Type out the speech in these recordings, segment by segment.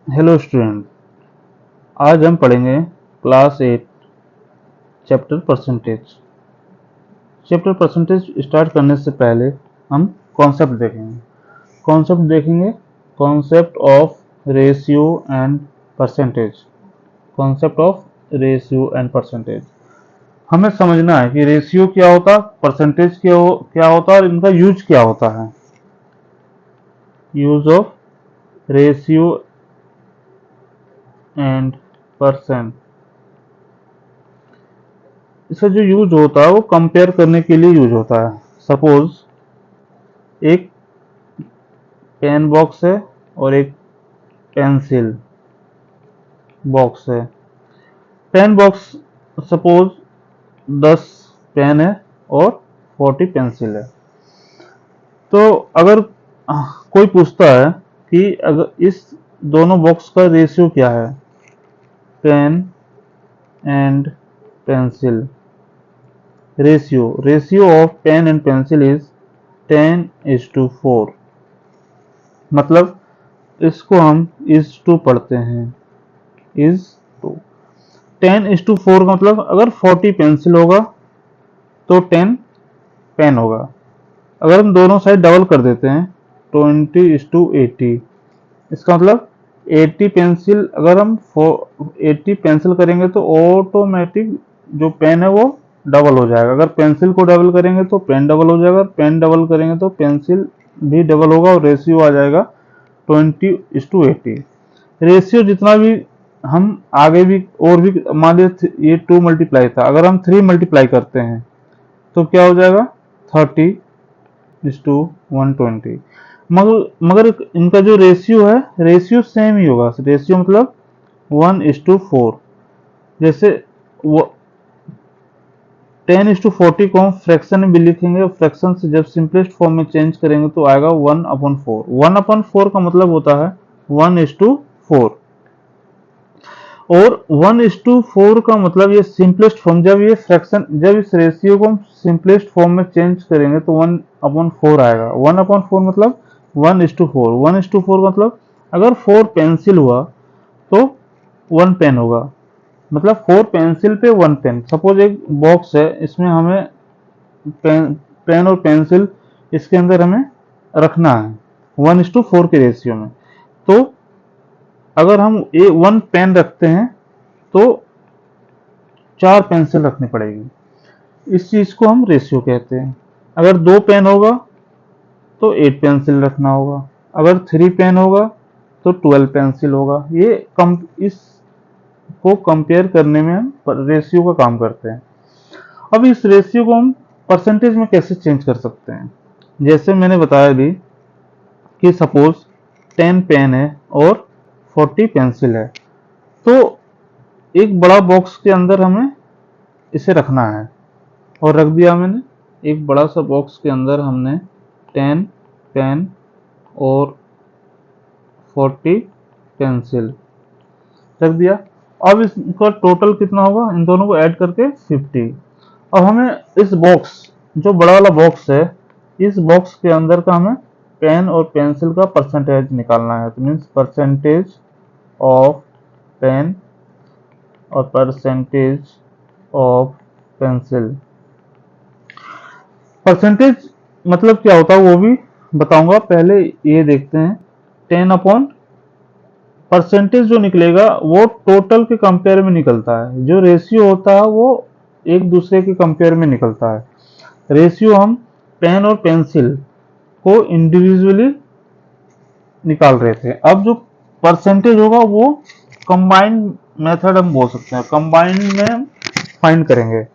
Hello student, आज हम पढ़ेंगे class 8 chapter percentage. Chapter percentage start करने से पहले हम कॉन्सेप्ट देखेंगे concept of ratio and percentage. Concept of ratio and percentage हमें समझना है कि रेशियो क्या होता है, परसेंटेज क्या होता है और इनका यूज क्या होता है। Use of ratio and percent, इसका जो यूज होता है वो कंपेयर करने के लिए यूज होता है। सपोज एक पेन बॉक्स है और एक पेंसिल बॉक्स है। पेन बॉक्स सपोज 10 पेन है और 40 पेंसिल है। तो अगर कोई पूछता है कि अगर इस दोनों बॉक्स का रेशियो क्या है, pen and pencil ratio of pen and pencil is 10:4। मतलब इसको हम इज टू पढ़ते हैं, इज टू 10:4 का मतलब अगर 40 पेंसिल होगा तो 10 पेन होगा। अगर हम दोनों साइड डबल कर देते हैं 20:80, इसका मतलब 80 पेंसिल, अगर हम 80 पेंसिल करेंगे तो ऑटोमेटिक जो पेन है वो डबल हो जाएगा। अगर पेंसिल को डबल करेंगे तो पेन डबल हो जाएगा, पेन डबल करेंगे तो पेंसिल भी डबल होगा और रेशियो आ जाएगा 20:80। रेशियो जितना भी हम आगे भी और भी, मान लीजिए ये 2 मल्टीप्लाई था, अगर हम 3 मल्टीप्लाई करते हैं तो क्या हो जाएगा 30:120। मगर इनका जो रेशियो है, रेशियो सेम ही होगा। रेशियो मतलब 1:4। जैसे 10:40 को हम फ्रैक्शन में भी लिखेंगे और फ्रैक्शन से जब सिंपलेस्ट फॉर्म में चेंज करेंगे तो आएगा 1/4। 1/4 का मतलब होता है 1:4। और 1:4 का मतलब ये सिंपलेस्ट फॉर्म, जब इस रेशियो को हम सिंपलेस्ट फॉर्म में चेंज करेंगे तो 1/4 आएगा। 1/4 मतलब 1:4। 1:4 मतलब अगर 4 पेंसिल हुआ तो 1 पेन होगा। मतलब 4 पेंसिल पे 1 पेन। सपोज एक बॉक्स है, इसमें हमें पेन और पेंसिल इसके अंदर हमें रखना है 1:4 के रेशियो में। तो अगर हम 1 पेन रखते हैं तो 4 पेंसिल रखनी पड़ेगी। इस चीज को हम रेशियो कहते हैं। अगर 2 पेन होगा तो 8 पेंसिल रखना होगा। अगर 3 पेन होगा तो 12 पेंसिल होगा। इसको कंपेयर करने में हम रेशियो का काम करते हैं। अब इस रेशियो को हम परसेंटेज में कैसे चेंज कर सकते हैं। जैसे मैंने बताया अभी कि सपोज 10 पेन है और 40 पेंसिल है, तो एक बड़ा बॉक्स के अंदर हमें इसे रखना है और रख दिया मैंने। एक बड़ा सा बॉक्स के अंदर हमने 10 पेन और 40 पेंसिल रख दिया। अब इसका टोटल कितना होगा, इन दोनों को ऐड करके 50। अब हमें इस बॉक्स, जो बड़ा वाला बॉक्स है, इस बॉक्स के अंदर का हमें पेन और पेंसिल का परसेंटेज निकालना है। तो मीन्स परसेंटेज ऑफ पेन और परसेंटेज ऑफ पेंसिल। परसेंटेज मतलब क्या होता है वो भी बताऊंगा, पहले ये देखते हैं। 10 परसेंटेज जो निकलेगा वो टोटल के कंपेयर में निकलता है। जो रेशियो होता है वो एक दूसरे के कंपेयर में निकलता है। रेशियो हम पेन और पेंसिल को इंडिविजुअली निकाल रहे थे। अब जो परसेंटेज होगा वो कंबाइंड मेथड हम बोल सकते हैं, कंबाइंड में फाइंड करेंगे।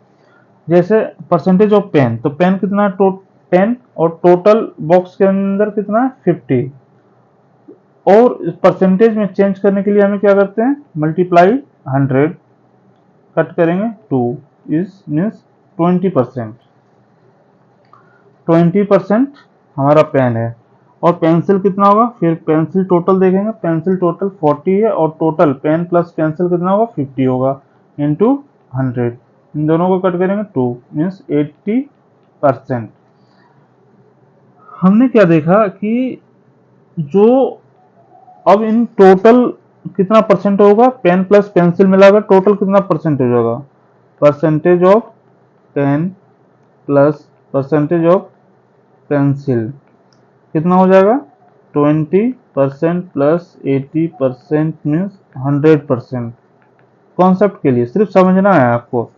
जैसे परसेंटेज ऑफ पेन, तो पेन कितना, 10 और टोटल बॉक्स के अंदर कितना है 50। और परसेंटेज में चेंज करने के लिए हमें क्या करते हैं, मल्टीप्लाई 100 कट करेंगे 2 इज मीन्स 20%। 20% हमारा पेन है और पेंसिल कितना होगा, फिर पेंसिल टोटल देखेंगे। पेंसिल टोटल 40 है और टोटल पेन प्लस पेंसिल कितना होगा 50 होगा इंटू 100। इन दोनों को कट करेंगे 2 मीन्स 80%। हमने क्या देखा कि जो अब इन टोटल कितना परसेंट होगा, पेन प्लस पेंसिल मिलाकर टोटल कितना परसेंटेज होगा, percentage of pen plus percentage of pencil कितना हो जाएगा, 20% प्लस 80% मीन्स 100%। कॉन्सेप्ट के लिए सिर्फ समझना है आपको,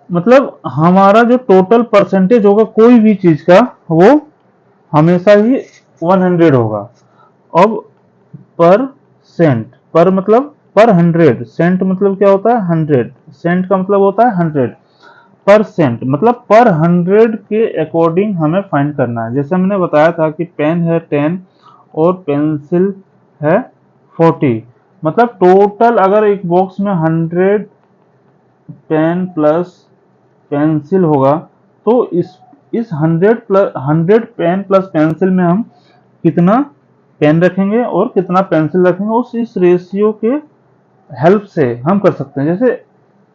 मतलब हमारा जो टोटल परसेंटेज होगा कोई भी चीज का वो हमेशा ही 100 होगा। अब पर सेंट, पर मतलब पर 100, सेंट मतलब क्या होता है 100, सेंट का मतलब होता है 100, परसेंट मतलब पर 100 के अकॉर्डिंग हमें फाइंड करना है। जैसे मैंने बताया था कि पेन है 10 और पेंसिल है 40, मतलब टोटल अगर एक बॉक्स में 100 पेन प्लस पेंसिल होगा तो इस 100 पेन प्लस पेंसिल में हम कितना पेन रखेंगे और कितना पेंसिल रखेंगे, उस इस रेशियो के हेल्प से हम कर सकते हैं। जैसे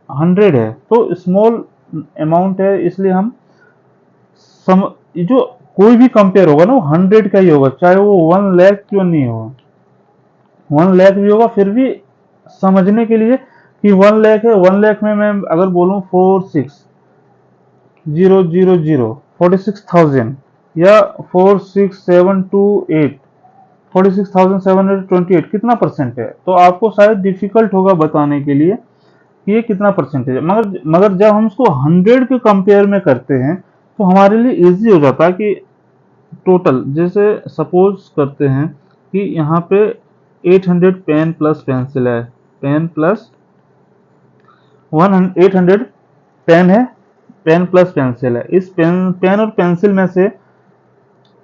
100 है तो स्मॉल अमाउंट है, इसलिए हम सम जो कोई भी कंपेयर होगा ना वो 100 का ही होगा, चाहे वो 1 लाख क्यों नहीं होगा, 1 लाख भी होगा फिर भी समझने के लिए कि 1 लाख है, 1 लाख में मैं अगर बोलूं 46,000 या 46728 46,728 कितना परसेंट है, तो आपको शायद डिफिकल्ट होगा बताने के लिए कि ये कितना परसेंटेज है। मगर मगर जब हम उसको 100 के कंपेयर में करते हैं तो हमारे लिए इजी हो जाता है कि टोटल, जैसे सपोज करते हैं कि यहाँ पे 800 पेन प्लस पेंसिल है, पेन प्लस 800 पेन है, पेन प्लस पेंसिल है, इस पेन और पेंसिल में से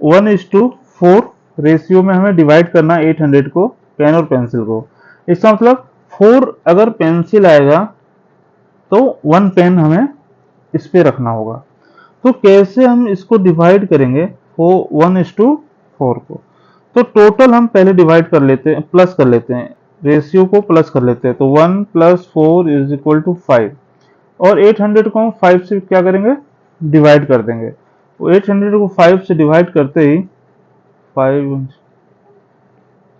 1:4 रेशियो में हमें डिवाइड करना है 800 को पेन और पेंसिल को। इसका मतलब 4 अगर पेंसिल आएगा तो 1 पेन हमें इस पे रखना होगा। तो कैसे हम इसको डिवाइड करेंगे, वो 1:4 को, तो टोटल हम पहले डिवाइड कर लेते हैं, प्लस कर लेते हैं, रेशियो को प्लस कर लेते हैं, तो 1 + 4 = 5 और 800 को हम 5 से क्या करेंगे, डिवाइड कर देंगे। तो 800 को 5 से डिवाइड करते ही 5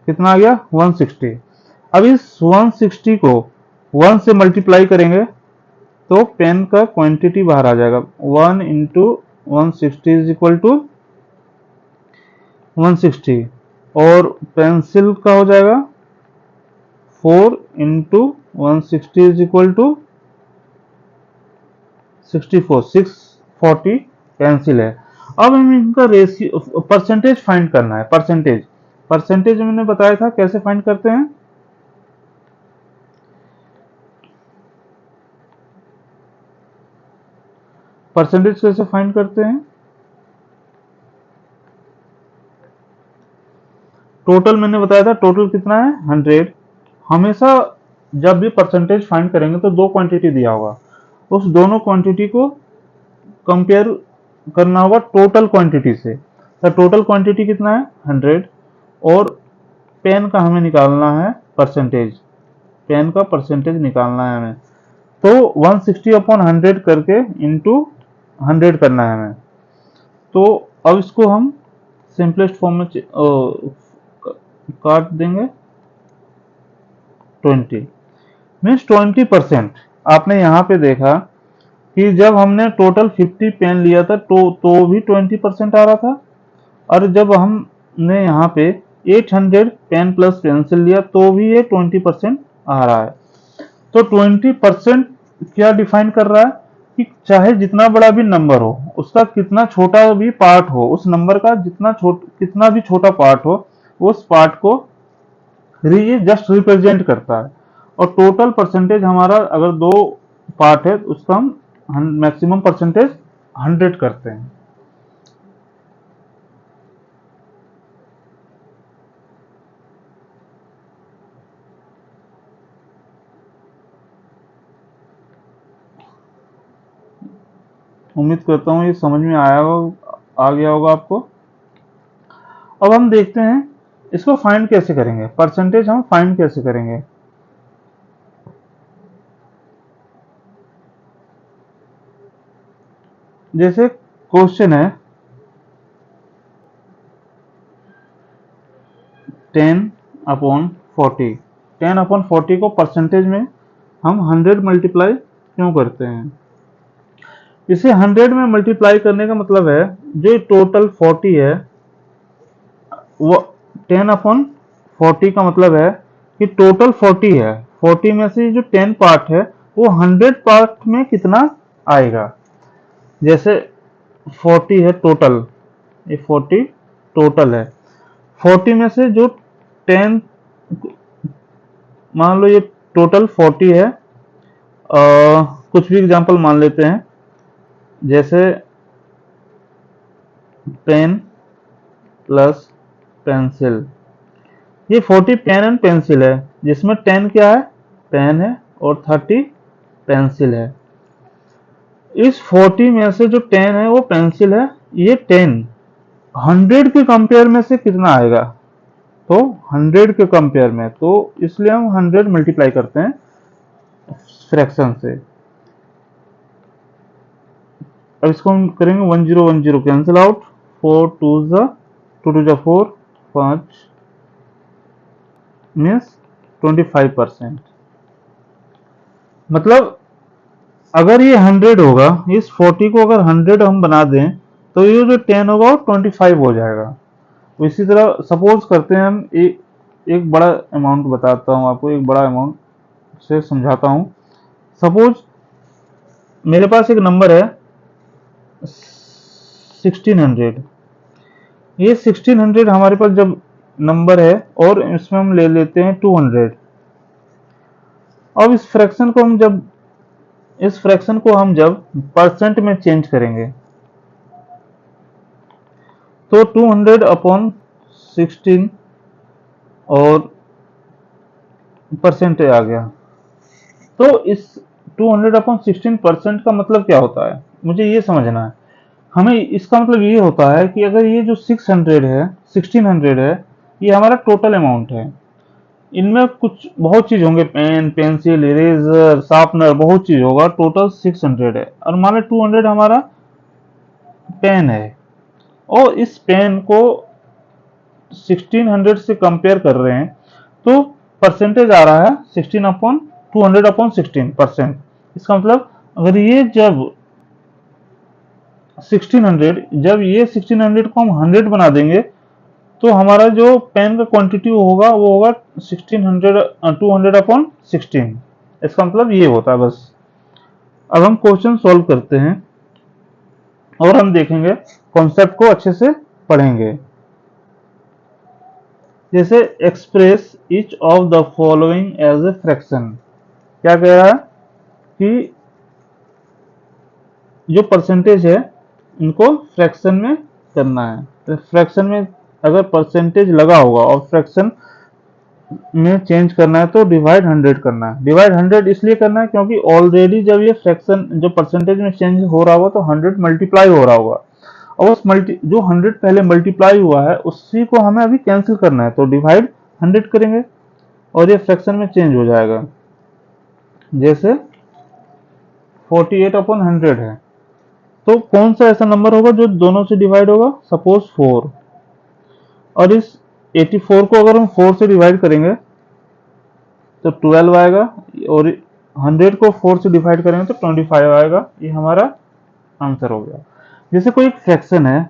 कितना आ गया 160। अब इस 160 को 1 से मल्टीप्लाई करेंगे तो पेन का क्वांटिटी बाहर आ जाएगा, 1 × 160 = 160 और पेंसिल का हो जाएगा 4 × 160 = 64, 640 पेंसिल है। अब हमें इनका रेशियो परसेंटेज फाइंड करना है। परसेंटेज परसेंटेज मैंने बताया था कैसे फाइंड करते हैं, परसेंटेज कैसे फाइंड करते हैं, टोटल मैंने बताया था, टोटल कितना है 100। हमेशा जब भी परसेंटेज फाइंड करेंगे तो दो क्वांटिटी दिया होगा, उस दोनों क्वांटिटी को कंपेयर करना होगा टोटल क्वांटिटी से। तो टोटल क्वांटिटी कितना है 100 और पेन का हमें निकालना है परसेंटेज, पेन का परसेंटेज निकालना है हमें, तो 160/100 करके इंटू 100 करना है हमें। तो अब इसको हम सिंपलेस्ट फॉर्म में काट देंगे, 20 मीन्स 20%। आपने यहाँ पे देखा कि जब हमने टोटल 50 पेन लिया था तो भी 20% आ रहा था, और जब हमने यहाँ पे 800 पेन प्लस पेंसिल लिया तो भी ये 20% आ रहा है। तो 20% क्या डिफाइन कर रहा है कि चाहे जितना बड़ा भी नंबर हो, उसका कितना छोटा भी पार्ट हो, उस नंबर का कितना भी छोटा पार्ट हो, उस पार्ट को ये जस्ट रिप्रेजेंट करता है। और टोटल परसेंटेज हमारा अगर दो पार्ट है उसका हम मैक्सिमम परसेंटेज 100 करते हैं। उम्मीद करता हूँ ये समझ में आ गया होगा आपको। अब हम देखते हैं इसको फाइंड कैसे करेंगे, परसेंटेज हम फाइंड कैसे करेंगे। जैसे क्वेश्चन है 10/4 40, 10/40 को परसेंटेज में हम 100 मल्टीप्लाई क्यों करते हैं? इसे 100 में मल्टीप्लाई करने का मतलब है जो टोटल 40 है वो 10/40 का मतलब है कि टोटल 40 है, 40 में से जो 10 पार्ट है वो 100 पार्ट में कितना आएगा। जैसे 40 है टोटल, ये 40 टोटल है, 40 में से जो 10, मान लो ये टोटल 40 है, कुछ भी एग्जांपल मान लेते हैं, जैसे पेन प्लस पेंसिल, ये 40 पेन एंड पेंसिल है, जिसमें 10 क्या है, पेन है, और 30 पेंसिल है। इस 40 में से जो 10 है वो पेंसिल है, ये 10 100 के कंपेयर में से कितना आएगा, तो 100 के कंपेयर में, तो इसलिए हम 100 मल्टीप्लाई करते हैं फ्रैक्शन से। अब इसको हम करेंगे 1010 कैंसिल आउट, 4 2 जा 4, 5 मीन्स 25%। मतलब अगर ये 100 होगा, इस 40 को अगर 100 हम बना दें तो ये जो 10 होगा वो 25 हो जाएगा। इसी तरह सपोज करते हैं हम एक बड़ा अमाउंट बताता हूँ आपको, एक बड़ा अमाउंट से समझाता हूँ। सपोज मेरे पास एक नंबर है 1600, ये 1600 हमारे पास जब नंबर है और इसमें हम ले लेते हैं 200। अब इस फ्रैक्शन को हम जब परसेंट में चेंज करेंगे तो 200/16 और परसेंट आ गया। तो इस 200/16% का मतलब क्या होता है, मुझे ये समझना है। हमें इसका मतलब ये होता है कि अगर ये जो 1600 है, ये हमारा टोटल अमाउंट है। इनमें कुछ बहुत चीज होंगे, पेन पेंसिल इरेजर शार्पनर, बहुत चीज होगा, टोटल 600 है। और मान लो 200 हमारा पेन है, और इस पेन को 1600 से कंपेयर कर रहे हैं, तो परसेंटेज आ रहा है 16/200/16%। इसका मतलब अगर ये जब 1600 को हम 100 बना देंगे तो हमारा जो पेन का क्वांटिटी होगा वो होगा 200/16। इसका मतलब ये होता है बस। अब हम क्वेश्चन सॉल्व करते हैं और हम देखेंगे, कॉन्सेप्ट को अच्छे से पढ़ेंगे। जैसे express each of the following as a fraction, क्या कह रहा है कि जो परसेंटेज है इनको फ्रैक्शन में करना है। तो फ्रैक्शन में अगर परसेंटेज लगा होगा और फ्रैक्शन में चेंज करना है तो डिवाइड 100 करना है। डिवाइड 100 इसलिए करना है क्योंकि ऑलरेडी जब ये फ्रैक्शन जो परसेंटेज में चेंज हो रहा होगा तो 100 मल्टीप्लाई हो रहा होगा, और उस जो 100 पहले मल्टीप्लाई हुआ है उसी को हमें अभी कैंसिल करना है, तो डिवाइड 100 करेंगे और ये फ्रैक्शन में चेंज हो जाएगा। जैसे 48/100 है, तो कौन सा ऐसा नंबर होगा जो दोनों से डिवाइड होगा, सपोज 4। और इस 84 को अगर हम 4 से डिवाइड करेंगे तो 12 आएगा, और 100 को 4 से डिवाइड करेंगे तो 25 आएगा। ये हमारा आंसर हो गया। जैसे कोई एक फ्रैक्शन है,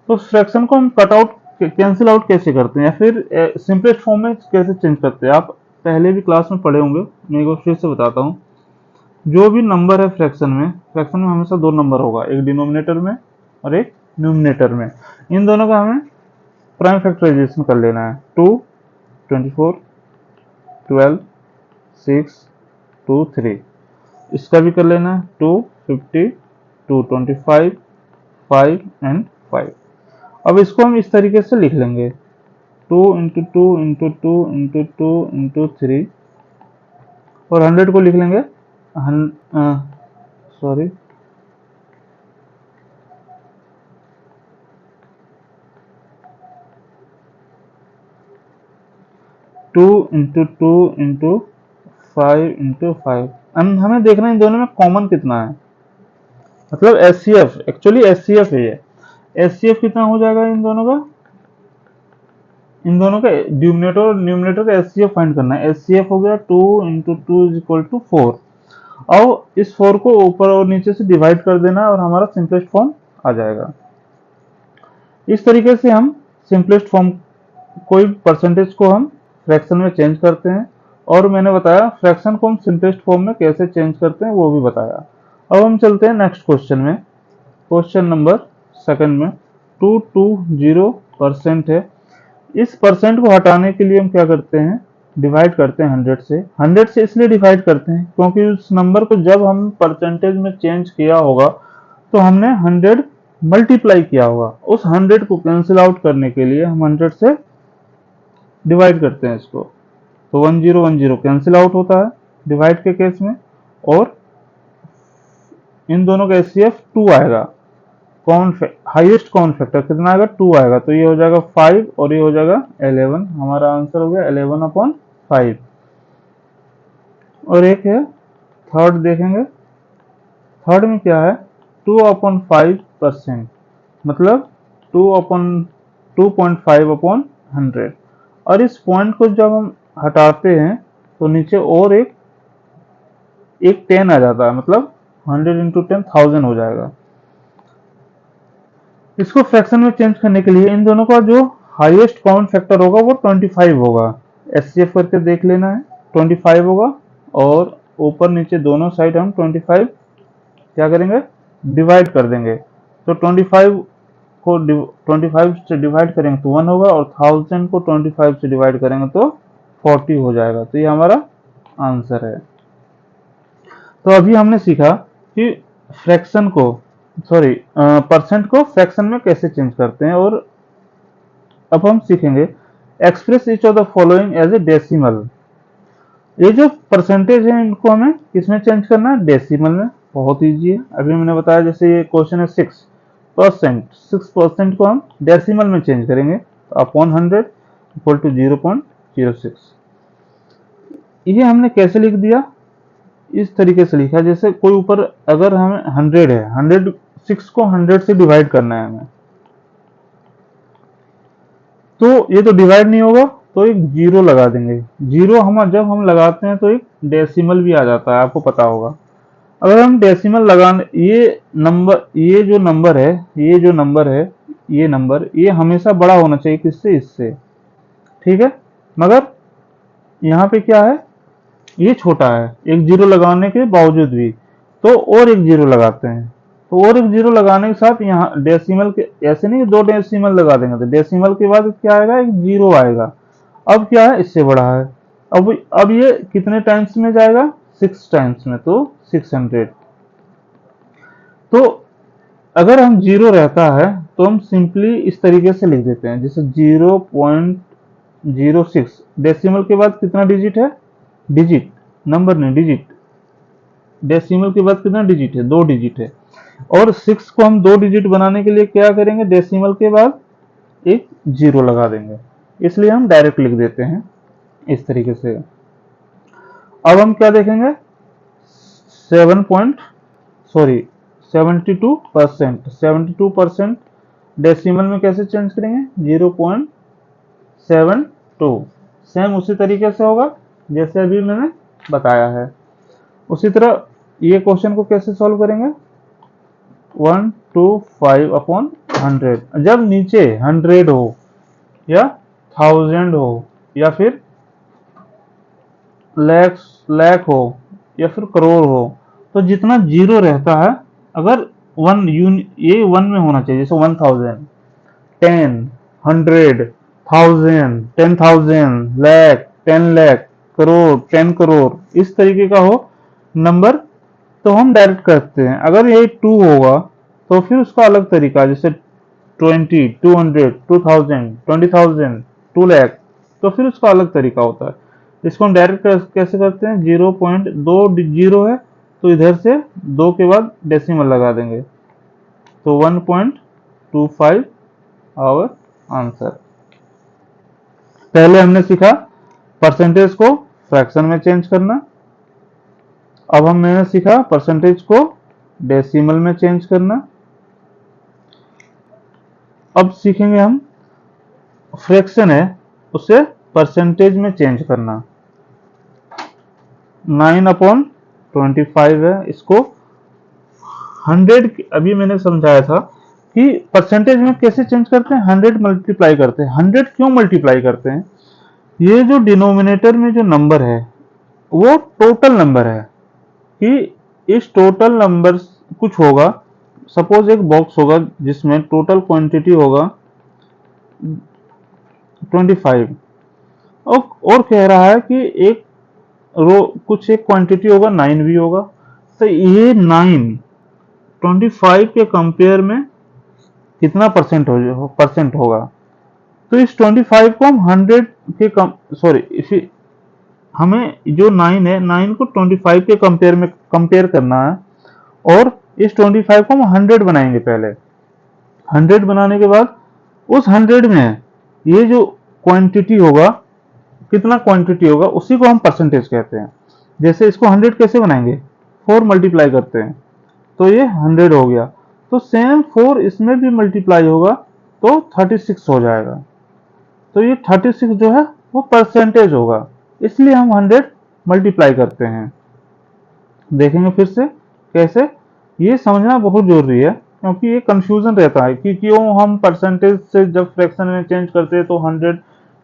तो फ्रैक्शन को हम कट आउट कैंसिल आउट कैसे करते हैं या फिर सिंपलेस्ट फॉर्म में कैसे चेंज करते हैं, आप पहले भी क्लास में पढ़े होंगे, मैं एक बार फिर से बताता हूँ। जो भी नंबर है फ्रैक्शन में हमेशा दो नंबर होगा, एक डिनोमिनेटर में और एक न्यूमिनेटर में। इन दोनों का हमें प्राइम फैक्टराइजेशन कर लेना है। 2 24 12 6 2 3, इसका भी कर लेना है 2 50 2 25 5 एंड 5। अब इसको हम इस तरीके से लिख लेंगे 2 × 2 × 2 × 2 × 3, और 100 को लिख लेंगे सॉरी 2 × 2 × 5 × 5। हमें देखना है इन दोनों में कॉमन कितना है, मतलब एचसीएफ, एक्चुअली एचसीएफ है ये। एचसीएफ कितना हो जाएगा इन दोनों का, इन दोनों का डिनोमिनेटर और न्यूमरेटर का एचसीएफ फाइंड करना है। एचसीएफ हो गया 2 × 2 = 4। अब इस 4 को ऊपर और नीचे से डिवाइड कर देना है और हमारा सिंपलेस्ट फॉर्म आ जाएगा। इस तरीके से हम सिंपलेस्ट फॉर्म, कोई परसेंटेज को हम फ्रैक्शन में चेंज करते हैं, और मैंने बताया फ्रैक्शन को हम सिंपलेस्ट फॉर्म में कैसे चेंज करते हैं वो भी बताया। अब हम चलते हैं नेक्स्ट क्वेश्चन में। क्वेश्चन नंबर 2 में 220% है। इस परसेंट को हटाने के लिए हम क्या करते हैं, डिवाइड करते हैं 100 से। 100 से इसलिए डिवाइड करते हैं क्योंकि उस नंबर को जब हम परसेंटेज में चेंज किया होगा तो हमने 100 मल्टीप्लाई किया होगा। उस 100 को कैंसिल आउट करने के लिए हम 100 से डिवाइड करते हैं इसको। तो 1010 कैंसिल आउट होता है डिवाइड के केस में, और इन दोनों का एचसीएफ 2 आएगा। हाईएस्ट कॉमन फैक्टर कितना आएगा, 2 आएगा। तो ये हो जाएगा 5 और ये हो जाएगा 11। हमारा आंसर हो गया 11/5। और एक है थर्ड, देखेंगे थर्ड में क्या है, 2/5%, मतलब 2/2.5/100। और इस पॉइंट को जब हम हटाते हैं तो नीचे और एक 10 आ जाता है, मतलब 100 × 10 1000 हो जाएगा। इसको फ्रैक्शन में चेंज करने के लिए इन दोनों का जो हाईएस्ट कॉमन फैक्टर होगा वो 25 होगा। एचसीएफ करके देख लेना है, 25 होगा, और ऊपर नीचे दोनों साइड हम 25 क्या करेंगे, डिवाइड कर देंगे। तो 25 को 25 से डिवाइड करेंगे तो 1 होगा, और 1000 को 25 से डिवाइड करेंगे तो 40 हो जाएगा। तो ये हमारा आंसर है। तो अभी हमने सीखा कि फ्रैक्शन को, सॉरी परसेंट को फ्रैक्शन में कैसे चेंज करते हैं, और अब हम सीखेंगे express each of the following as a decimal. ये जो परसेंटेज है इनको हमें किसमें चेंज करना है, डेसिमल में। बहुत ईजी है, अभी मैंने बताया। जैसे ये क्वेश्चन है 6%, 6% को हम डेसिमल में चेंज करेंगे तो अपॉन 100 = 0.06। ये हमने कैसे लिख दिया, इस तरीके से लिखा, जैसे कोई ऊपर अगर हमें 100 है, 106 को 100 से डिवाइड करना है हमें, तो ये तो डिवाइड नहीं होगा, तो एक जीरो लगा देंगे। जीरो हम जब हम लगाते हैं तो एक डेसिमल भी आ जाता है, आपको पता होगा। अगर हम डेसिमल लगाने, ये जो नंबर है, ये हमेशा बड़ा होना चाहिए किससे, इससे, ठीक है। मगर यहाँ पे क्या है, ये छोटा है, एक जीरो लगाने के बावजूद भी, तो और एक जीरो लगाते हैं। तो और एक जीरो लगाने के साथ यहाँ डेसिमल के, ऐसे नहीं 2 डेसिमल लगा देंगे, तो डेसिमल के बाद क्या आएगा, एक जीरो आएगा। अब क्या है, इससे बड़ा है। अब ये कितने टाइम्स में जाएगा, 6 टाइम्स में, तो 600। तो अगर हम जीरो रहता है तो हम सिंपली इस तरीके से लिख देते हैं, जैसे 0.06। डेसिमल के बाद कितना डिजिट है, डिजिट, नंबर नहीं, डिजिट। डेसिमल के बाद कितना डिजिट है, 2 डिजिट है। और 6 को हम 2 डिजिट बनाने के लिए क्या करेंगे, डेसिमल के बाद एक जीरो लगा देंगे। इसलिए हम डायरेक्ट लिख देते हैं इस तरीके से। अब हम क्या देखेंगे, 72%। 72% डेसिमल में कैसे चेंज करेंगे, 0.72। सेम उसी तरीके से होगा जैसे अभी मैंने बताया है। उसी तरह ये क्वेश्चन को कैसे सॉल्व करेंगे, 125/100। जब नीचे 100 हो या 1000 हो या फिर लाख हो या फिर करोड़ हो, तो जितना जीरो रहता है, अगर ये 1 में होना चाहिए, जैसे 1000, 10, 100, 1000, 10,000, लाख, 10 लाख, करोड़, 10 करोड़, इस तरीके का हो नंबर, तो हम डायरेक्ट करते हैं। अगर ये 2 होगा तो फिर उसका अलग तरीका, जैसे 20, 200, 2000, 20,000, 2 लाख, तो फिर उसका अलग तरीका होता है। इसको हम डायरेक्ट कैसे करते हैं, 0.2 जीरो है तो इधर से 2 के बाद डेसिमल लगा देंगे, तो 1.25 आवर आंसर। पहले हमने सीखा परसेंटेज को फ्रैक्शन में चेंज करना। अब मैंने सीखा परसेंटेज को डेसिमल में चेंज करना। अब सीखेंगे हम फ्रैक्शन है, उसे परसेंटेज में चेंज करना। 9/25 है, इसको 100, अभी मैंने समझाया था कि परसेंटेज में कैसे चेंज करते हैं, 100 मल्टीप्लाई करते हैं। 100 क्यों मल्टीप्लाई करते हैं? ये जो डिनोमिनेटर में जो नंबर है वो टोटल नंबर है, कि इस टोटल नंबर कुछ होगा, सपोज एक बॉक्स होगा जिसमें टोटल क्वांटिटी होगा 25, और कह रहा है कि एक रो कुछ एक क्वांटिटी होगा 9 भी होगा, तो ये 9 25 के कंपेयर में कितना परसेंट होगा? तो इस 25 को हम 100 के कम, सॉरी, इसी हमें जो 9 है, 9 को 25 के कंपेयर करना है, और इस 25 को हम 100 बनाएंगे। पहले 100 बनाने के बाद उस 100 में ये जो क्वांटिटी होगा, कितना क्वांटिटी होगा, उसी को हम परसेंटेज कहते हैं। जैसे इसको 100 कैसे बनाएंगे, 4 मल्टीप्लाई करते हैं तो ये 100 हो गया, तो सेम 4 इसमें भी मल्टीप्लाई होगा तो 36 हो जाएगा। तो ये 36 जो है वो परसेंटेज होगा, इसलिए हम 100 मल्टीप्लाई करते हैं। देखेंगे फिर से कैसे, ये समझना बहुत जरूरी है, क्योंकि ये कंफ्यूजन रहता है कि क्यों हम परसेंटेज से जब फ्रैक्शन में चेंज करते हैं तो 100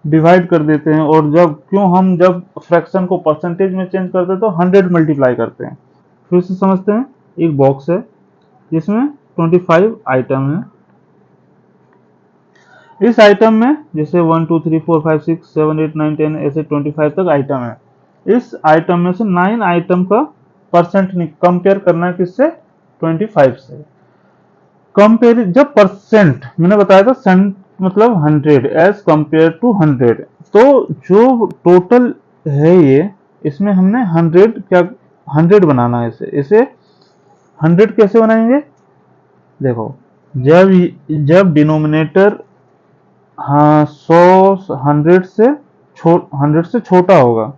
डिवाइड कर देते हैं, और जब फ्रैक्शन को परसेंटेज में चेंज करते हैं तो 100 मल्टीप्लाई करते हैं। फिर से समझते हैं। एक बॉक्स है जिसमें 25 आइटम है। इस आइटम में जैसे 1 2 3 4 5 6 7 8 9 10 ऐसे 25 तक आइटम है। इस आइटम में से 9 आइटम का परसेंट कंपेयर करना है, किससे? 25 से। कंपेयर, जब परसेंट मैंने बताया था, सेंट मतलब 100 एज कंपेयर टू 100, तो जो टोटल है ये, इसमें हमने 100 क्या 100 बनाना है। इसे 100 कैसे बनाएंगे? देखो, जब जब डिनोमिनेटर, हाँ, 100 से छोटा होगा,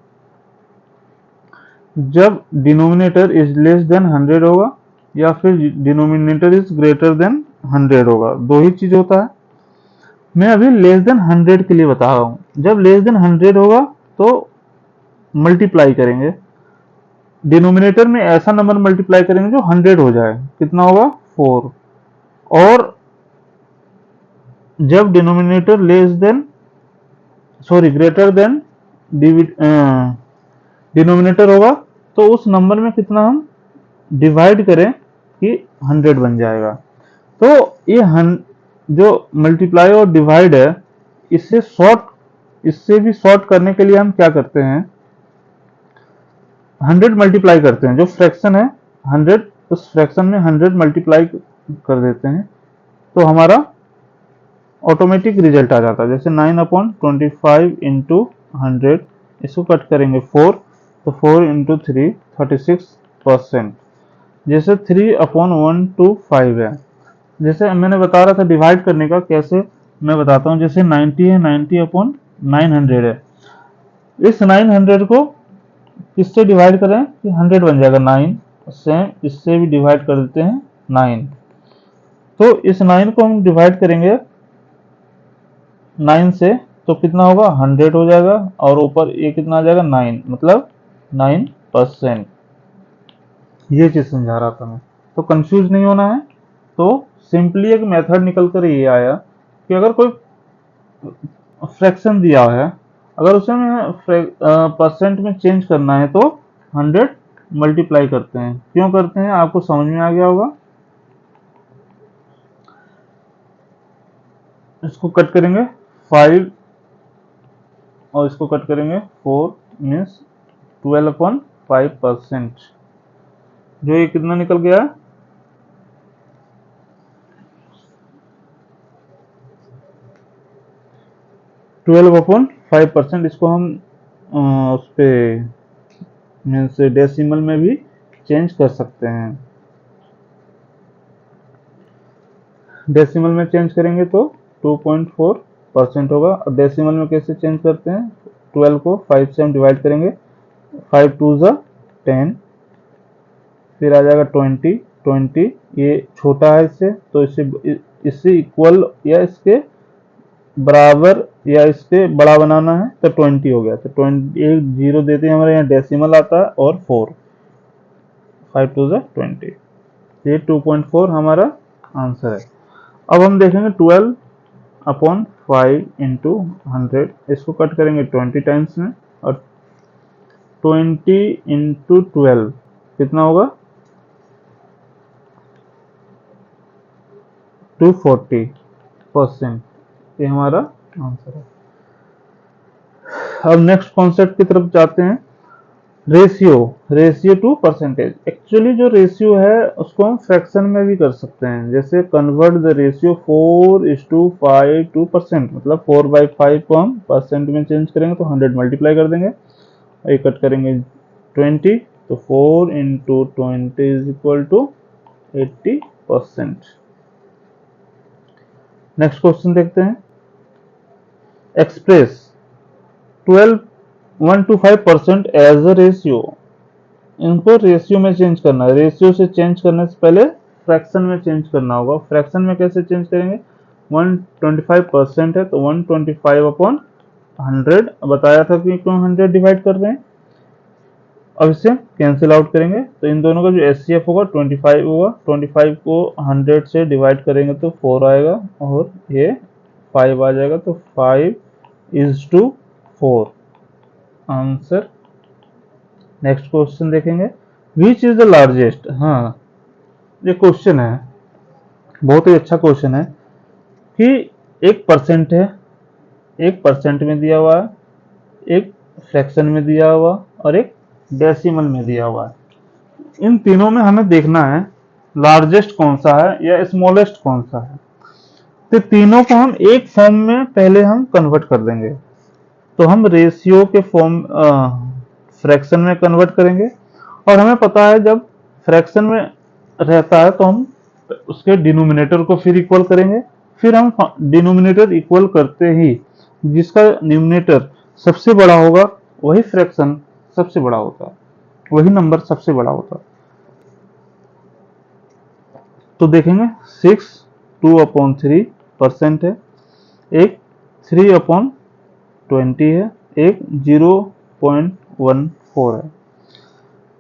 जब डिनोमिनेटर इज लेस देन 100 होगा, या फिर डिनोमिनेटर इज ग्रेटर देन 100 होगा, दो ही चीज होता है। मैं अभी लेस देन 100 के लिए बता रहा हूं। जब लेस देन 100 होगा तो मल्टीप्लाई करेंगे, डिनोमिनेटर में ऐसा नंबर मल्टीप्लाई करेंगे जो 100 हो जाए। कितना होगा? 4। और जब denominator less than, sorry, greater than denominator होगा, तो उस नंबर में कितना हम डिवाइड करें कि 100 बन जाएगा। तो ये जो मल्टीप्लाई और डिवाइड है, इससे भी शॉर्ट करने के लिए हम क्या करते हैं, 100 मल्टीप्लाई करते हैं। जो फ्रैक्शन है 100, उस फ्रैक्शन में 100 मल्टीप्लाई कर देते हैं, तो हमारा ऑटोमेटिक रिजल्ट आ जाता है। जैसे 9/25 इंटू 100, इसको कट करेंगे 4, तो 4 इंटू 3 36%। जैसे 3/125 है। जैसे मैंने बता रहा था डिवाइड करने का कैसे, मैं बताता हूँ। जैसे 90 है, 90/900 है। इस 900 को किससे डिवाइड करें कि 100 बन जाएगा? 9 सेम, इससे भी डिवाइड कर देते हैं 9। तो इस 9 को हम डिवाइड करेंगे 9 से, तो कितना होगा? 100 हो जाएगा, और ऊपर ये कितना आ जाएगा? 9, मतलब 9%। ये चीज समझा रहा था मैं, तो कंफ्यूज नहीं होना है। तो सिंपली एक मेथड निकल कर ये आया कि अगर कोई फ्रैक्शन दिया है, अगर उसे परसेंट में चेंज करना है, तो 100 मल्टीप्लाई करते हैं। क्यों करते हैं, आपको समझ में आ गया होगा। इसको कट करेंगे 5, और इसको कट करेंगे 4, मीन्स 12/5%। जो ये कितना निकल गया? 12/5%। इसको हम उस पे मीन्स डेसिमल में भी चेंज कर सकते हैं। डेसिमल में चेंज करेंगे तो 2.4% होगा। और डेसिमल में कैसे चेंज करते हैं? 12 को 5 से हम डिवाइड करेंगे, 5 2 ज़ा 10, फिर आ जाएगा 20। ये छोटा है इससे, तो इससे इक्वल या इसके बराबर या इसके बड़ा बनाना है तो 20 हो गया, तो 20 एक जीरो देते हैं, हमारे यहाँ डेसिमल आता है और 4, 5 टू ज़ 20, ये 2.4 हमारा आंसर है। अब हम देखेंगे 12 अपॉन 5 इंटू 100, इसको कट करेंगे 20 टाइम्स में, और 20 इंटू 12 कितना होगा 240%, ये हमारा आंसर है। अब नेक्स्ट कॉन्सेप्ट की तरफ जाते हैं, ratio, ratio two percentage. Actually जो रेशियो है उसको हम फ्रैक्शन में भी कर सकते हैं, जैसे convert the ratio 4:5 two percent, मतलब 4/5 को हम परसेंट में चेंज करेंगे तो 100 मल्टीप्लाई कर देंगे, ये कट करेंगे 20, तो 4 into 20 is equal to 80%। Next question देखते हैं, एक्सप्रेस 125% एज अ रेशियो। इनको रेशियो में चेंज करना है, रेशियो से चेंज करने से पहले फ्रैक्शन में चेंज करना होगा। फ्रैक्शन में कैसे चेंज करेंगे, 125% है तो 125 अपॉन 100, बताया था कि क्यों 100 डिवाइड कर रहे हैं। अब इसे कैंसिल आउट करेंगे तो इन दोनों का जो एचसीएफ होगा 25 होगा, 25 को 100 से डिवाइड करेंगे तो 4 आएगा और ये 5 आ जाएगा, तो 5:4 आंसर। नेक्स्ट क्वेश्चन देखेंगे, विच इज द लार्जेस्ट। हाँ, ये क्वेश्चन है, बहुत ही अच्छा क्वेश्चन है कि एक परसेंट है, एक परसेंट में दिया हुआ है, एक फ्रैक्शन में दिया हुआ और एक डेसिमल में दिया हुआ है। इन तीनों में हमें देखना है लार्जेस्ट कौन सा है या स्मॉलेस्ट कौन सा है। तो तीनों को हम एक फॉर्म में पहले हम कन्वर्ट कर देंगे, तो हम रेशियो के फॉर्म फ्रैक्शन में कन्वर्ट करेंगे, और हमें पता है जब फ्रैक्शन में रहता है तो हम उसके डिनोमिनेटर को फिर इक्वल करेंगे, फिर हम डिनोमिनेटर इक्वल करते ही जिसका न्यूमिनेटर सबसे बड़ा होगा वही फ्रैक्शन सबसे बड़ा होता है, वही नंबर सबसे बड़ा होता है। तो देखेंगे 6 2/3% है, एक 3/20 है, एक 0.14 है।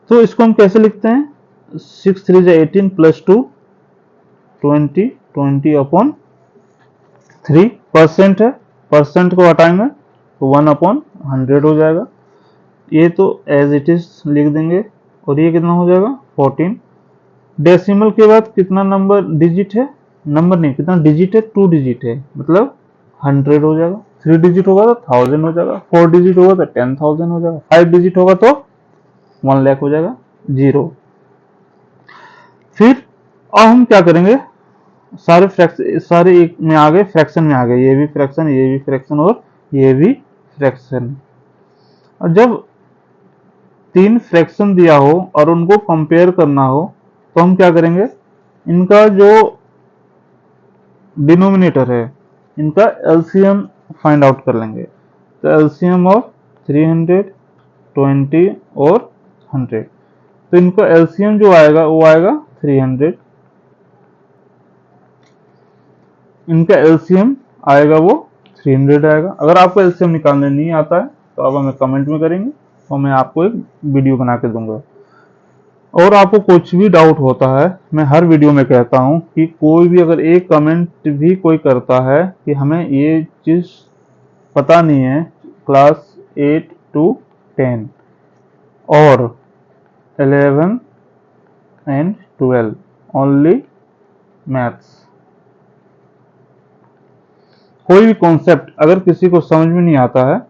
तो इसको हम कैसे लिखते हैं, 6 3 18 प्लस 2 20, 20/3% है, परसेंट को हटाएंगे तो 1/100 हो जाएगा, ये तो एज इट इज लिख देंगे, और ये कितना हो जाएगा 14। डेसिमल के बाद कितना नंबर डिजिट है, नंबर नहीं कितना डिजिट है, 2 डिजिट है, मतलब 100 हो जाएगा, 3 डिजिट होगा तो 1000 हो जाएगा, 4 डिजिट होगा तो 10,000 हो जाएगा, 5 डिजिट होगा तो 1 लाख हो जाएगा, 0। फिर अब हम क्या करेंगे, सारे फ्रैक्शन, सारे एक में आ गए, फ्रैक्शन में आ गए, ये भी फ्रैक्शन, ये भी फ्रैक्शन और ये भी फ्रैक्शन। और जब 3 फ्रैक्शन दिया हो और उनको कंपेयर करना हो तो हम क्या करेंगे, इनका जो डिनोमिनेटर है इनका एलसीएम फाइंड आउट कर लेंगे, तो एलसीएम ऑफ 300, 20 और 100, तो इनका एलसीएम जो आएगा वो आएगा 300, इनका एलसीएम आएगा वो 300 आएगा। अगर आपको एलसीएम निकालने नहीं आता है तो आप हमें कमेंट में करेंगे तो मैं आपको एक वीडियो बना के दूंगा। और आपको कुछ भी डाउट होता है, मैं हर वीडियो में कहता हूं कि कोई भी अगर एक कमेंट भी कोई करता है कि हमें ये चीज़ पता नहीं है, क्लास 8 to 10 और 11 एंड 12 ओनली मैथ्स, कोई भी कॉन्सेप्ट अगर किसी को समझ में नहीं आता है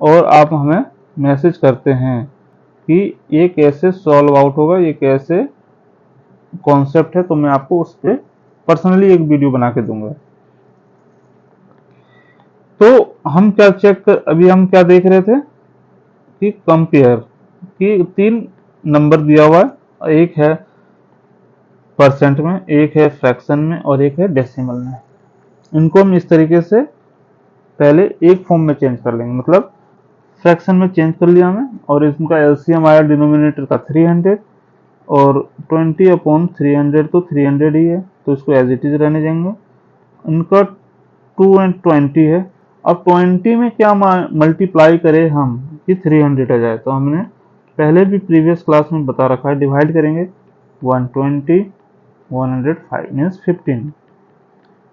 और आप हमें मैसेज करते हैं कि ये कैसे सॉल्व आउट होगा, ये कैसे कॉन्सेप्ट है, तो मैं आपको उस पर पर्सनली एक वीडियो बना के दूंगा। तो हम क्या चेक कर, अभी हम क्या देख रहे थे कि कंपेयर कि 3 नंबर दिया हुआ है, एक है परसेंट में, एक है फ्रैक्शन में और एक है डेसिमल में। इनको हम इस तरीके से पहले एक फॉर्म में चेंज कर लेंगे, मतलब फ्रैक्शन में चेंज कर लिया हमें, और इनका एलसीएम आया डिनोमिनेटर का 300 और 20/300 तो 300 ही है, तो इसको एज इट इज रहने देंगे। इनका 2 एंड 20 है। अब 20 में क्या मल्टीप्लाई करें हम कि 300 आ जाए, तो हमने पहले भी प्रीवियस क्लास में बता रखा है, डिवाइड करेंगे 120 105 मीन्स 15।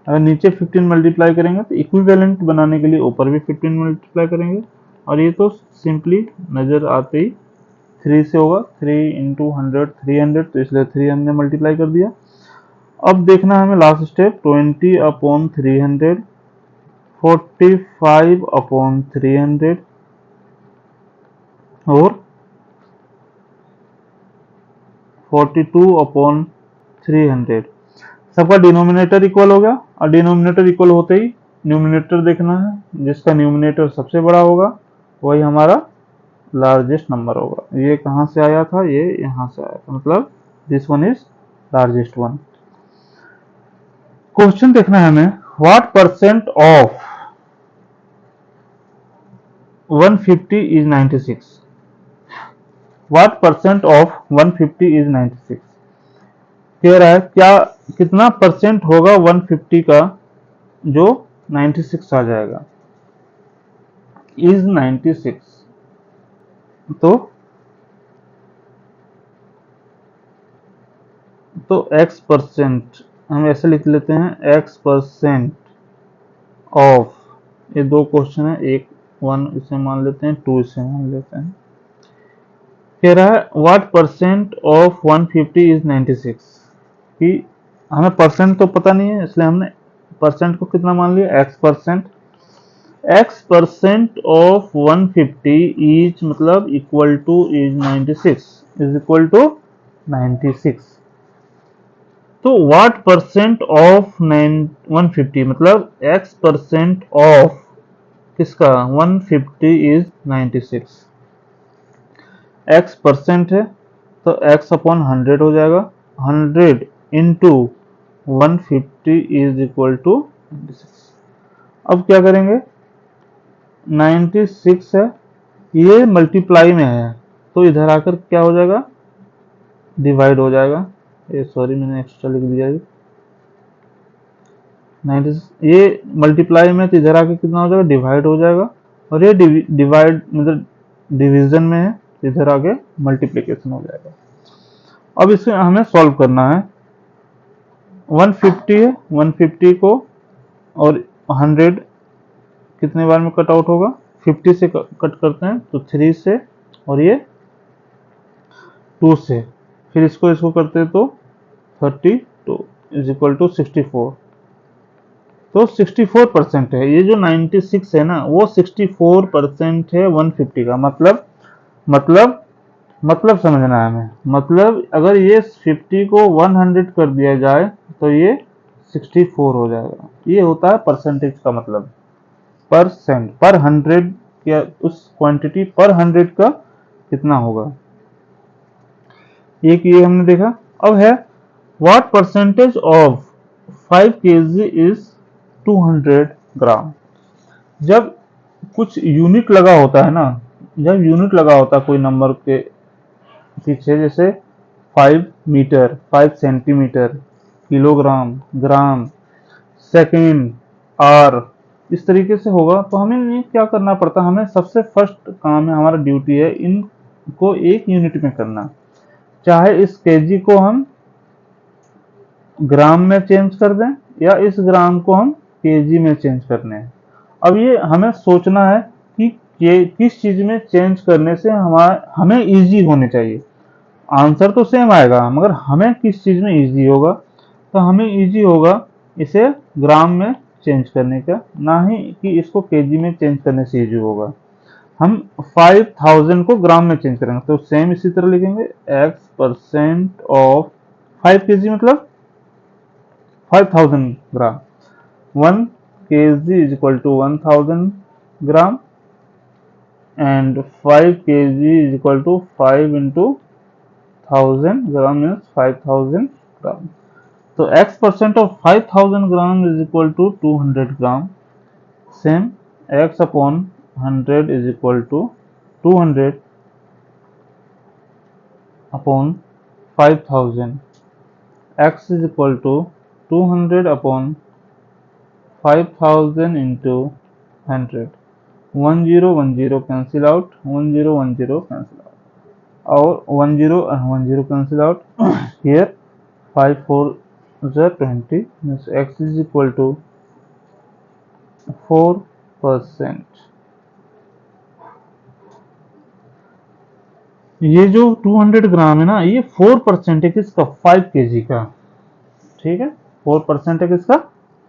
अगर नीचे 15 मल्टीप्लाई करेंगे तो इक्विवेलेंट बनाने के लिए ऊपर भी 15 मल्टीप्लाई करेंगे, और ये तो सिंपली नज़र आते ही 3 से होगा, 3 इंटू 100 300, तो इसलिए 3 हमने मल्टीप्लाई कर दिया। अब देखना है हमें लास्ट स्टेप, 20 अपॉन 300, 45 अपॉन 300 और 42 अपॉन 300। सबका डिनोमिनेटर इक्वल हो गया, और डिनोमिनेटर इक्वल होते ही न्यूमिनेटर देखना है, जिसका न्यूमिनेटर सबसे बड़ा होगा वही हमारा लार्जेस्ट नंबर होगा। ये कहाँ से आया था, ये यहाँ से आया था, मतलब this one is largest one. Question देखना है हमें, what percent of 150 is 96। What percent of 150 is 96 कह रहा है, क्या कितना परसेंट होगा 150 का जो 96 आ जाएगा, इज 96। तो x परसेंट हम ऐसे लिख लेते हैं, x परसेंट ऑफ, ये दो क्वेश्चन है, एक 1 इसे मान लेते हैं, 2 इसे मान लेते हैं। कह रहा है व्हाट परसेंट ऑफ 150 इज 96, कि हमें परसेंट तो पता नहीं है, इसलिए हमने परसेंट को कितना मान लिया, x percent. x percent of 150 is मतलब equal to is 96, is equal to 96। तो व्हाट परसेंट ऑफ 150 मतलब x परसेंट ऑफ किसका 150 इज 96। x परसेंट है तो x अपॉन 100 हो जाएगा, 100 इंटू 150 इज इक्वल टू 96। अब क्या करेंगे, 96 है, ये मल्टीप्लाई में है, तो इधर आकर क्या हो जाएगा, डिवाइड हो जाएगा। ये सॉरी मैंने एक्स्ट्रा लिख दिया, 96 ये मल्टीप्लाई में, तो इधर आके कितना हो जाएगा, डिवाइड हो जाएगा, और ये डिवाइड मतलब डिवीजन में है, तो इधर आगे मल्टीप्लिकेशन हो जाएगा। अब इसे हमें सॉल्व करना है, 150 है, 150 को और 100 कितने बार में कट आउट होगा, 50 से कट करते हैं तो 3 से, और ये 2 से, फिर इसको करते हैं तो 32 इज इक्वल टू 64। तो 64% है, ये जो 96 है ना वो 64% है 150 का। मतलब समझना है हमें, मतलब अगर ये 50 को 100 कर दिया जाए तो ये 64 हो जाएगा। ये होता है परसेंटेज का मतलब, परसेंट पर 100 या उस क्वांटिटी पर 100 का कितना होगा, एक ये हमने देखा। अब है what percentage of 5 kg is 200 ग्राम। जब कुछ यूनिट लगा होता है ना, जब यूनिट लगा होता है कोई नंबर के पीछे, जैसे 5 metre, 5 centimetre, kilogram, gram, second, आर, इस तरीके से होगा, तो हमें ये क्या करना पड़ता है, हमें सबसे फर्स्ट काम है, हमारा ड्यूटी है इनको एक यूनिट में करना। चाहे इस केजी को हम ग्राम में चेंज कर दें या इस ग्राम को हम केजी में चेंज करने हैं। अब ये हमें सोचना है कि किस चीज में चेंज करने से हमें इजी होने चाहिए। आंसर तो सेम आएगा मगर हमें किस चीज में इजी होगा, तो हमें इजी होगा इसे ग्राम में चेंज करने का, ना ही कि इसको केजी में चेंज करने से इजी होगा। हम 5000 को ग्राम में चेंज करेंगे, तो सेम इसी तरह लिखेंगे, x परसेंट ऑफ 5 kg मतलब 5000 ग्राम, 1 kg is equal to 1000 gram and 5 kg is equal to 5 into 1000 gram means 5000 ग्राम। तो x percent of 5000 gram is equal to 200 gram. Same x upon 100 is equal to 200 upon 5000। x is equal to 200 upon 5000 into 100, 1010 cancel out, 1010 cancel out, और 10 cancel out. Here 5 4 20, means x is equal to 4%. ये जो 200 ग्राम है ना, ये 4% है किसका, 5 kg का, ठीक है, 4% है किसका,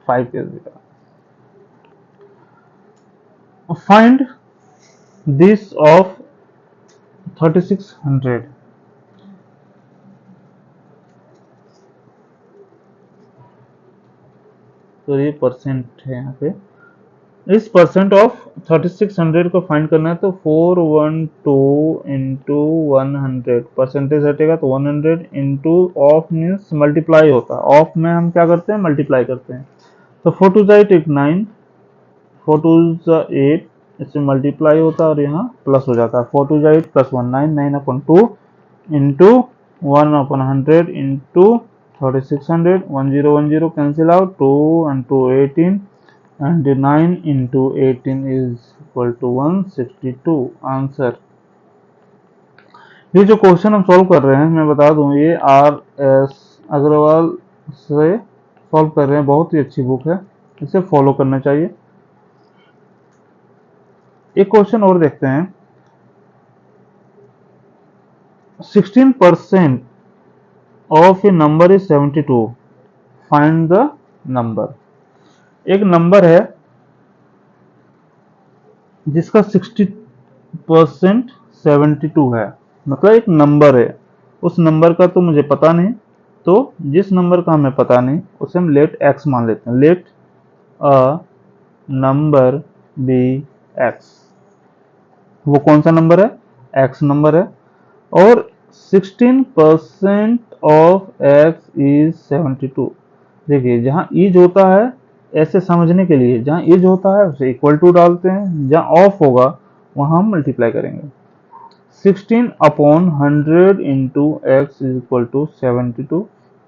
5 kg का. Find this of 3600. तो ये परसेंट है यहाँ पे. इस परसेंट ऑफ 3600 को फाइंड करना है, तो 412 इंटू 100, परसेंटेज हटेगा तो 100 इंटू ऑफ मीन्स मल्टीप्लाई होता है. ऑफ में हम क्या करते हैं, मल्टीप्लाई करते हैं. तो 4 टू 8 9, 4 टू 8, इससे मल्टीप्लाई होता है और यहाँ प्लस हो जाता है. 4 to 8 plus 1 9, 9/2 into 1/100 into 3600, 1010 cancel out, 2 and 2 18, and 9 into 18 is equal to 162. Answer. ये जो क्वेश्चन हम सॉल्व कर रहे हैं, मैं बता दूं, ये RS अग्रवाल से सॉल्व कर रहे हैं. बहुत ही अच्छी बुक है, इसे फॉलो करना चाहिए. एक क्वेश्चन और देखते हैं. 16% of a number is 72. Find the number. एक नंबर है जिसका 60% 72 है, मतलब एक नंबर है. उस नंबर का तो मुझे पता नहीं, तो जिस नंबर का हमें पता नहीं उसे हम लेट x मान लेते हैं. Let a number be x. वो कौन सा नंबर है, x नंबर है. और 16% ऑफ x इज 72. देखिए, जहाँ इज होता है, ऐसे समझने के लिए जहाँ इज होता है उसे इक्वल टू डालते हैं, जहाँ ऑफ होगा वहाँ हम मल्टीप्लाई करेंगे. 16/100 into x is equal to 72.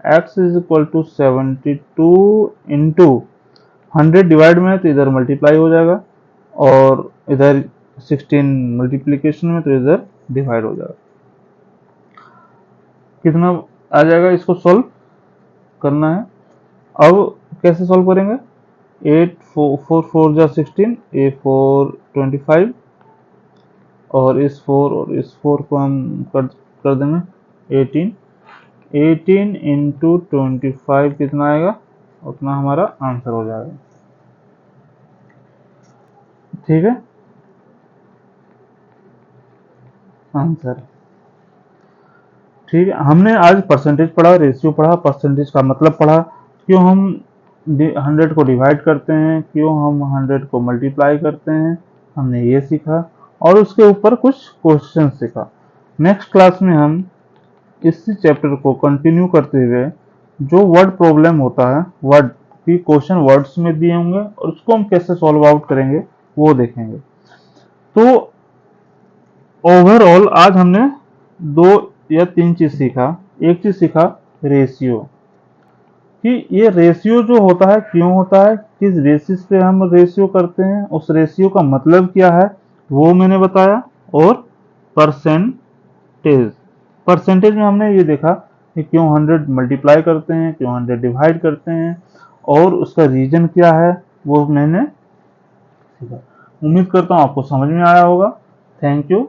X is equal to 72 into 100 divide में है तो इधर मल्टीप्लाई हो जाएगा, और इधर 16 मल्टीप्लीकेशन में तो इधर डिवाइड हो जाएगा. कितना आ जाएगा, इसको सॉल्व करना है. अब कैसे सॉल्व करेंगे, 8 4 4 जा 16, ए 4 25, और इस 4 और इस 4 को हम कर देंगे 18. 18 इंटू 25 कितना आएगा, उतना हमारा आंसर हो जाएगा. ठीक है, आंसर. ठीक है, हमने आज परसेंटेज पढ़ा, रेशियो पढ़ा, परसेंटेज का मतलब पढ़ा, क्यों हम 100 को डिवाइड करते हैं, क्यों हम 100 को मल्टीप्लाई करते हैं, हमने ये सीखा, और उसके ऊपर कुछ क्वेश्चन सीखा. नेक्स्ट क्लास में हम इसी चैप्टर को कंटिन्यू करते हुए जो वर्ड प्रॉब्लम होता है, वर्ड की क्वेश्चन वर्ड्स में दिए होंगे और उसको हम कैसे सॉल्व आउट करेंगे वो देखेंगे. तो ओवरऑल आज हमने 2 या 3 चीज सीखा. एक चीज सीखा रेशियो, कि ये रेशियो जो होता है क्यों होता है, किस बेसिस पे हम रेशियो करते हैं, उस रेशियो का मतलब क्या है वो मैंने बताया. और परसेंटेज, परसेंटेज में हमने ये देखा कि क्यों 100 मल्टीप्लाई करते हैं, क्यों 100 डिवाइड करते हैं, और उसका रीजन क्या है वो मैंने सीखा. उम्मीद करता हूँ आपको समझ में आया होगा. Thank you.